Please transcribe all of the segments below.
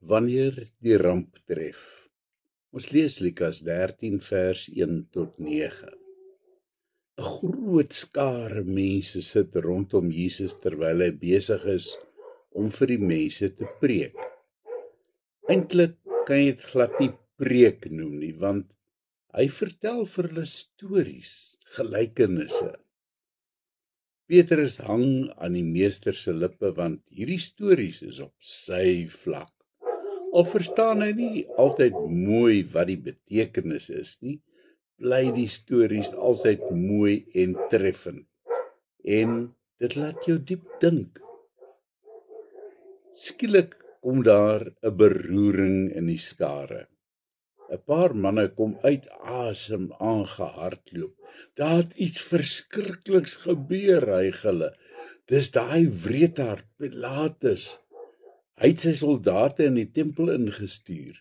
Wanneer die ramp tref. Ons lees Lukas 13 vers 1 tot 9. 'n Groot skare mense sit rondom Jesus terwyl hy besig is om vir die mense te preek. Eintlik kan jy dit glad nie preek noem nie, want hy vertel vir hulle stories, gelykenisse. Petrus hang aan die meester se lippe, want hierdie stories is op sy vlak. Al verstaan hy nie altyd mooi wat die betekenis is nie, bly die stories altyd mooi en treffend. En dit laat jou diep dink. Skielik kom daar 'n beroering in die skare. 'n Paar manne kom uit asem aangehardloop. Daar het iets verskrikliks gebeur, hyg hulle. Dis daai wreedaard Pilatus. Hy het sy soldate in die tempel ingestuur.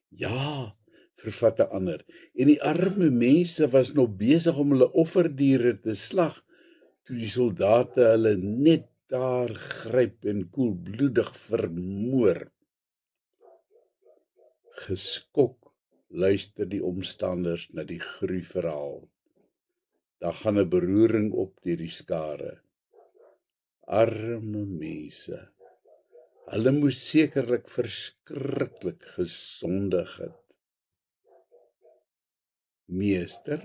Ja, vervat 'n ander. En die arme mense was nog besig om hulle offerdiere te slag, toe die soldate hulle net daar gryp en koelbloedig vermoor. Geskok luister die omstanders na die gruwelverhaal. Daar gaan 'n beroering op deur die skare. Arme mense. Hulle moes sekerlik verskriklik gesondig het. Meester,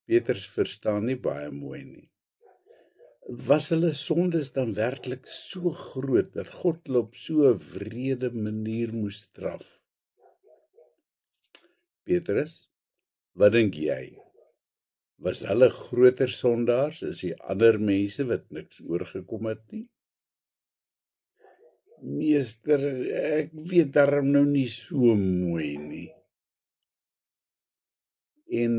Petrus verstaan nie baie mooi nie. Was hulle sondes dan werklik so groot dat God hulle op so 'n wrede manier moes straf? Petrus, wat dink jy? Was hulle groter sondaars as die ander mense wat niks oorgekom het nie? Meester, ek weet daarom nou nie so mooi nie. En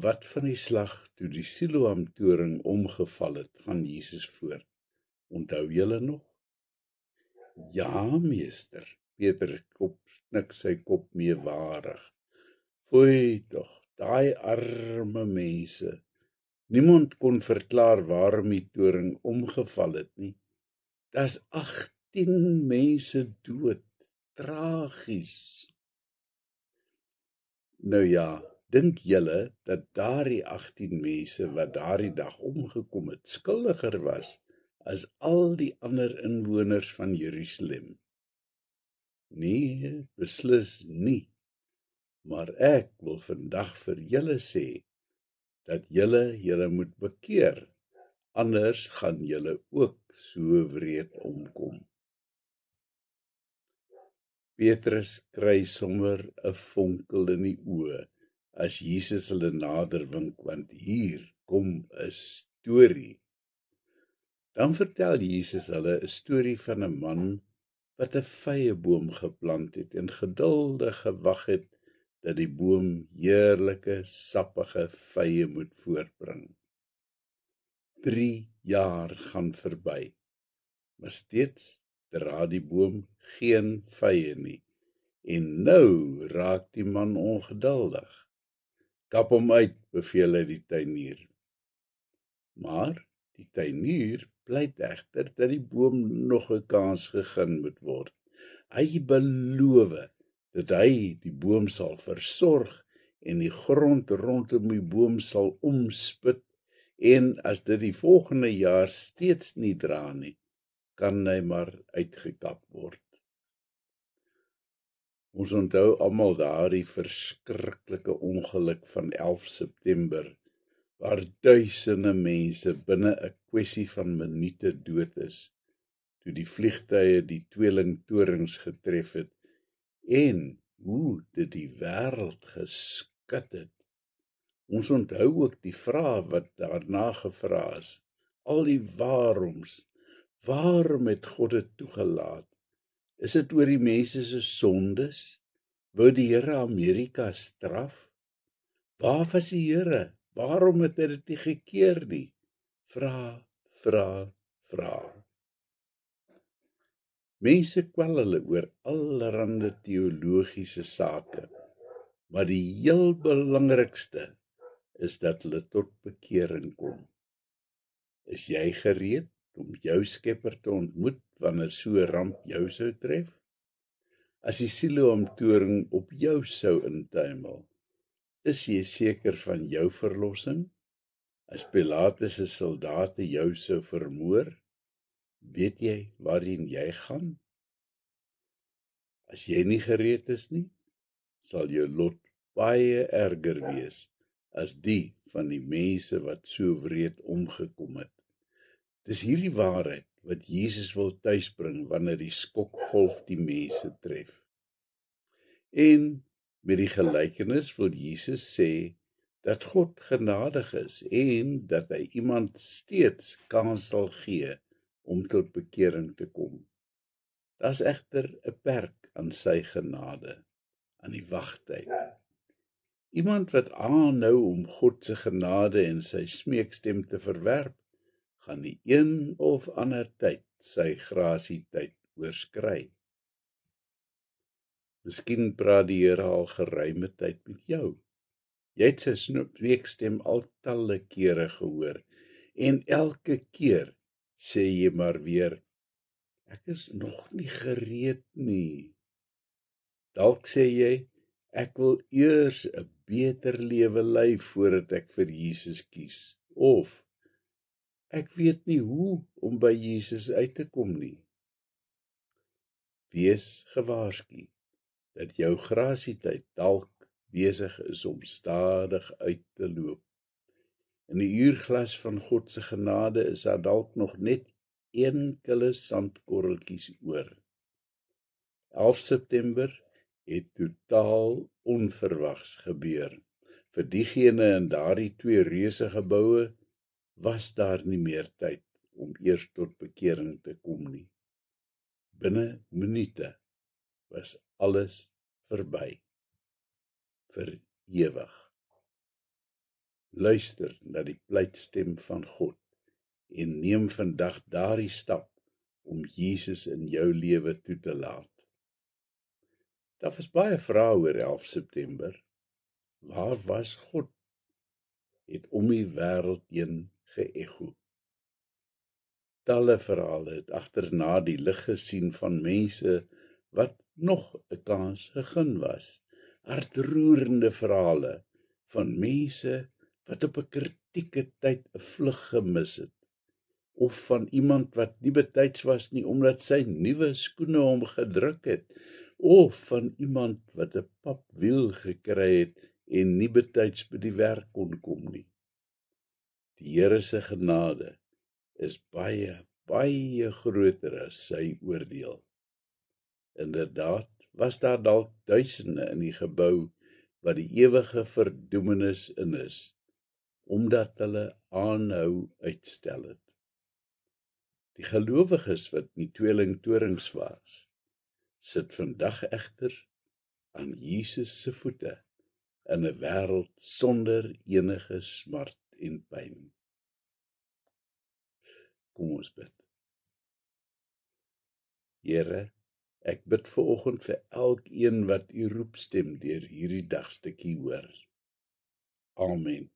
wat van die slag toe die Siloam-toring omgeval het, gaan Jesus voort. Onthou julle nog? Ja, meester, Petrus knik sy kop meewarig. Foei tog, daai arme mense. Niemand kon verklaar waarom die toring omgeval het nie. Daar's 18 mense dood. Tragies. Nou ja, dink julle dat daardie 18 mense wat daardie dag omgekom het, skuldiger was as al die ander inwoners van Jerusalem? Nee, beslis nie. Maar ek wil vandag vir julle sê, dat julle moet bekeer, anders gaan julle ook so wreed omkom. Petrus kry sommer 'n vonkel in die oë, as Jesus hulle nader wink, want hier kom 'n storie. Dan vertel Jesus hulle 'n storie van 'n man wat 'n vyeboom geplant het en geduldig gewag het dat die boom heerlike, sappige vye moet voortbring. 3 jaar gaan verby, maar steeds dra die boom geen vye nie. En nou raak die man ongeduldig. Kap hom uit, beveel hy die tuinier. Maar die tuinier pleit egter dat die boom nog 'n kans gegee moet word. Hy beloof dat hy die boom sal versorg en die grond rondom die boom sal omspit, en as dit die volgende jaar steeds nie dra nie, kan hy maar uitgekap word. Ons onthou almal daardie verskriklike ongeluk van 11 September, waar duisende mense binne 'n kwessie van minute dood is, toe die vliegtuie die tweelingtorings getref het, en hoe dit die wêreld geskud het. Ons onthou ook die vrae wat daarna gevra is, al die waaroms. Waarom het God dit toegelaat? Is dit oor die mense se sondes? Wou die Here Amerika straf? Waar was die Here? Waarom het hy dit nie gekeer nie? Vra. Mense kwel hulle oor allerlei teologiese sake, maar die heel belangrikste is dat hulle tot bekering kom. Is jy gereed om jou Skepper te ontmoet wanneer so 'n ramp jou sou tref? As die Siloam-toring op jou sou intuimel, is jy seker van jou verlossing? As Pilatus se soldate jou sou vermoor, weet jy waarheen jy gaan? As jy nie gereed is nie, sal jou lot baie erger wees as die van die mense wat so wreed omgekom het. Dis hierdie waarheid wat Jesus wil tuisbring wanneer die skokgolf die mense tref. En met die gelykenis wil Jesus sê dat God genadig is en dat hy iemand steeds kans sal gee om tot bekering te kom. Daar's egter 'n perk aan sy genade, aan die wagtyd. Iemand wat aanhou om God se genade en sy smeekstem te verwerp, gaan die een of ander tyd sy grasietyd oorskry. Miskien praat die Here al geruime tyd met jou. Jy het sy smeekstem al talle kere gehoor en elke keer sê jy maar weer, ek is nog nie gereed nie. Dalk sê jy, ek wil eers 'n beter lewe lei voordat ek vir Jesus kies. Of, ek weet nie hoe om by Jesus uit te kom nie. Wees gewaarsku dat jou grasietyd dalk besig is om stadig uit te loop. In die uurglas van God se genade is daar dalk nog net enkele sandkorreltjies oor. 11 September het totaal onverwags gebeur. Vir diegene in daardie 2 reuse geboue was daar nie meer tyd om eers tot bekering te kom nie. Binne minute was alles verby. Vir ewig. Luister na die pleitstem van God en neem vandag daardie stap om Jesus in jou lewe toe te laat. Daar was baie vrae oor 11 September. Waar was God? Het om die wêreld heen geëcho. Talle verhale het agterna die lig gesien van mense wat nog 'n kans gegee was. Hartroerende verhale van mense wat op 'n kritieke tyd 'n vlug gemis het, of van iemand wat nie betyds was nie omdat sy nuwe skoene hom gedruk het, of van iemand wat 'n papwiel gekry het en nie betyds by die werk kon kom nie. Die Here se genade is baie, baie groter as sy oordeel. Inderdaad, was daar dalk duisende in die gebou wat die ewige verdoemenis in is, omdat hulle aanhou uitstel het. Die gelowiges wat in die tweelingtorings was, sit vandag egter aan Jesus se voete in 'n wêreld sonder enige smart en pyn. Kom ons bid. Here, ek bid vanoggend vir elkeen wat u roepstem deur hierdie dagstukkie hoor. Amen.